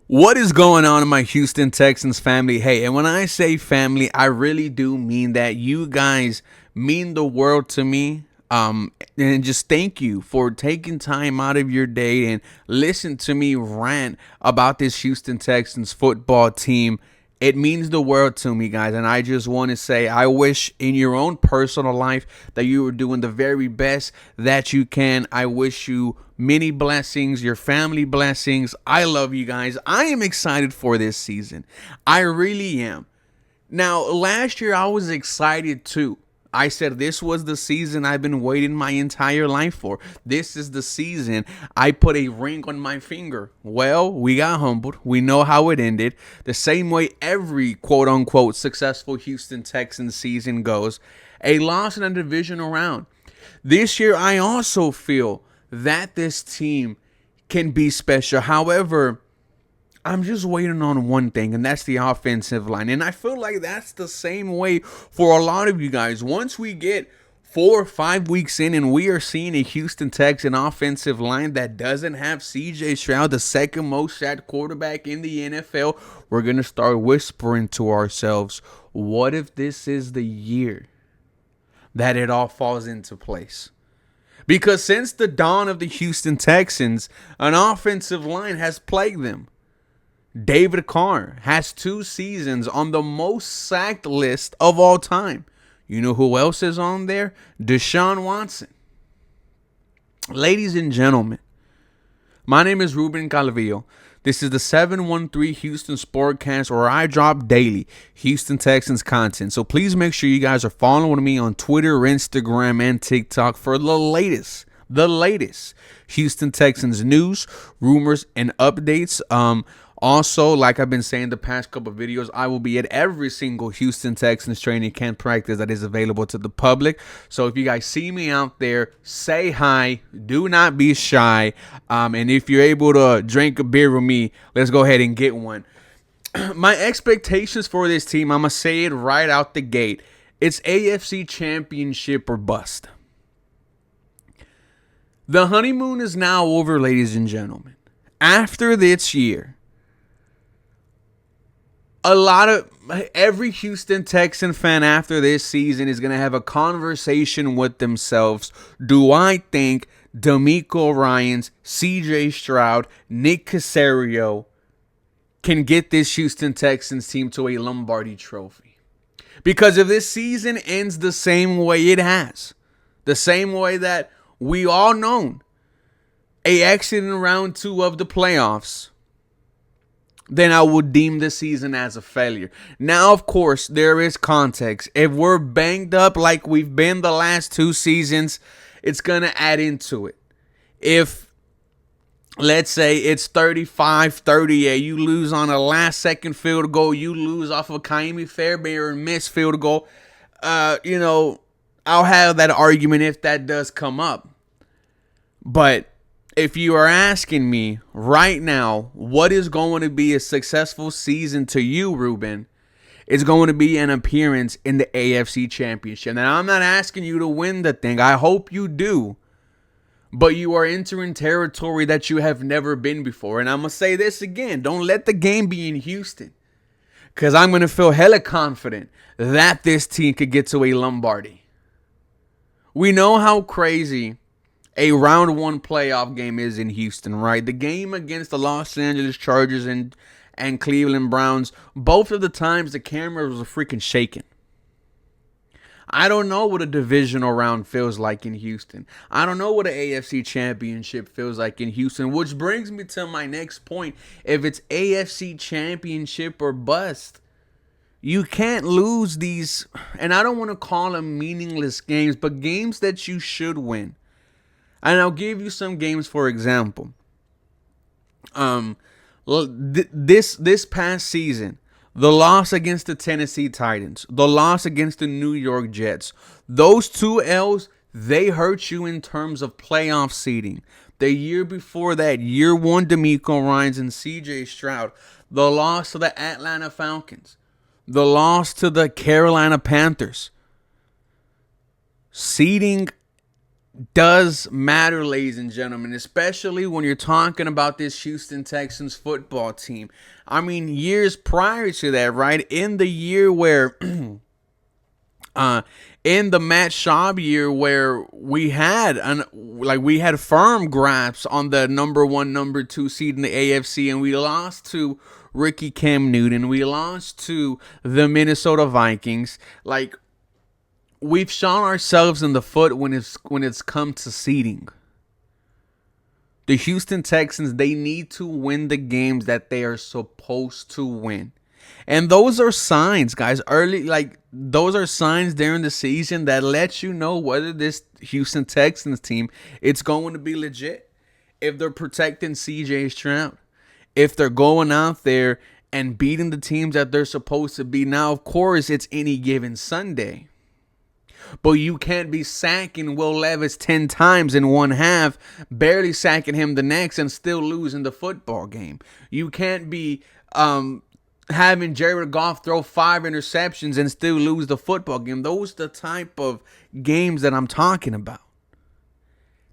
What is going on in my Houston Texans family? Hey, and when I say family, I really do mean that. You guys mean the world to me. And just thank you for taking time out of your day and listen to me rant about this Houston Texans football team. It means the world to me, guys. And I just want to say, I wish in your own personal life that you were doing the very best that you can. I wish you many blessings, your family blessings. I love you guys. I am excited for this season. I really am. Now, last year I was excited too. I said this was the season I've been waiting my entire life for. This is the season I put a ring on my finger. Well, we got humbled. We know how it ended. The same way every quote unquote successful Houston Texans season goes. A loss in a divisional round. This year, I also feel that this team can be special. However, I'm just waiting on one thing, and that's the offensive line. And I feel like that's the same way for a lot of you guys. Once we get 4 or 5 weeks in and we are seeing a Houston Texan offensive line that doesn't have CJ Stroud, the second most sacked quarterback in the NFL, we're going to start whispering to ourselves, what if this is the year that it all falls into place? Because since the dawn of the Houston Texans, an offensive line has plagued them. David Carr has 2 seasons on the most sacked list of all time. You know who else is on there? Deshaun Watson. Ladies and gentlemen, my name is Ruben Calvillo. This is the 713 Houston Sportcast, where I drop daily Houston Texans content. So please make sure you guys are following me on Twitter, Instagram, and TikTok for the latest Houston Texans news, rumors, and updates. Also, like I've been saying the past couple of videos, I will be at every single Houston Texans training camp practice that is available to the public. So if you guys see me out there, say hi. Do not be shy. And if you're able to drink a beer with me, let's go ahead and get one. My expectations for this team, I'm going to say it right out the gate. It's AFC Championship or bust. The honeymoon is now over, ladies and gentlemen. After this year, every Houston Texan fan after this season is going to have a conversation with themselves. Do I think DeMeco Ryans, CJ Stroud, Nick Caserio can get this Houston Texans team to a Lombardi trophy? Because if this season ends the same way it has, the same way that we all known, a exit in round 2 of the playoffs, then I would deem the season as a failure. Now, of course, there is context. If we're banged up like we've been the last 2 seasons, it's going to add into it. If, let's say, it's 35-38, you lose on a last-second field goal, you lose off of Kaimi Fairbairn missed field goal, I'll have that argument if that does come up. But if you are asking me right now, what is going to be a successful season to you, Ruben, it's going to be an appearance in the AFC Championship. Now, I'm not asking you to win the thing. I hope you do. But you are entering territory that you have never been before. And I'm going to say this again. Don't let the game be in Houston. Because I'm going to feel hella confident that this team could get to a Lombardi. We know how crazy a round 1 playoff game is in Houston, right? The game against the Los Angeles Chargers and Cleveland Browns, both of the times the camera was freaking shaking. I don't know what a divisional round feels like in Houston. I don't know what an AFC Championship feels like in Houston, which brings me to my next point. If it's AFC Championship or bust, you can't lose these, and I don't want to call them meaningless games, but games that you should win. And I'll give you some games, for example. This past season, the loss against the Tennessee Titans, the loss against the New York Jets, those 2 L's, they hurt you in terms of playoff seeding. The year before that, year 1, DeMeco Ryans and CJ Stroud, the loss to the Atlanta Falcons, the loss to the Carolina Panthers. Seeding does matter, ladies and gentlemen, especially when you're talking about this Houston Texans football team. I mean, years prior to that, right? In the year where uh in the Matt Schaub year where we had firm grasps on the number 1, number 2 seed in the AFC, and we lost to Ricky Cam Newton. We lost to the Minnesota Vikings. Like, we've shot ourselves in the foot when it's come to seeding. The Houston Texans, they need to win the games that they are supposed to win. And those are signs, guys. Those are signs during the season that let you know whether this Houston Texans team, it's going to be legit. If they're protecting CJ Stroud, if they're going out there and beating the teams that they're supposed to be. Now, of course, it's any given Sunday. But you can't be sacking Will Levis 10 times in one half, barely sacking him the next, and still losing the football game. You can't be having Jared Goff throw 5 interceptions and still lose the football game. Those are the type of games that I'm talking about.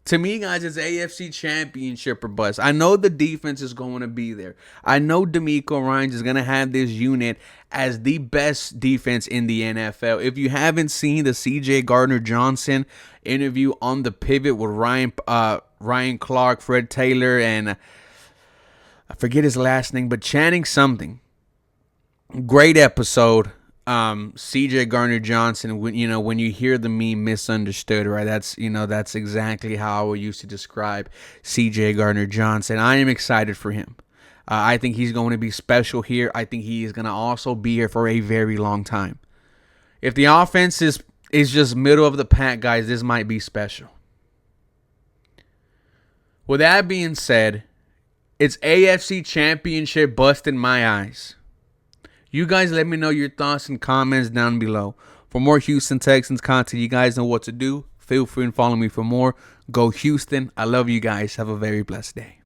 To me, guys, it's AFC Championship or bust. I know the defense is going to be there. I know DeMeco Ryans is going to have this unit as the best defense in the NFL. If you haven't seen the C.J. Gardner-Johnson interview on The Pivot with Ryan Clark, Fred Taylor, and I forget his last name, but Channing something. Great episode. CJ Gardner-Johnson, when you hear the meme misunderstood, right? That's exactly how I used to describe CJ Gardner-Johnson. I am excited for him. I think he's going to be special here. I think he is going to also be here for a very long time. If the offense is just middle of the pack, guys, this might be special. With that being said, it's AFC Championship bust in my eyes. You guys let me know your thoughts and comments down below. For more Houston Texans content, you guys know what to do. Feel free and follow me for more. Go Houston. I love you guys. Have a very blessed day.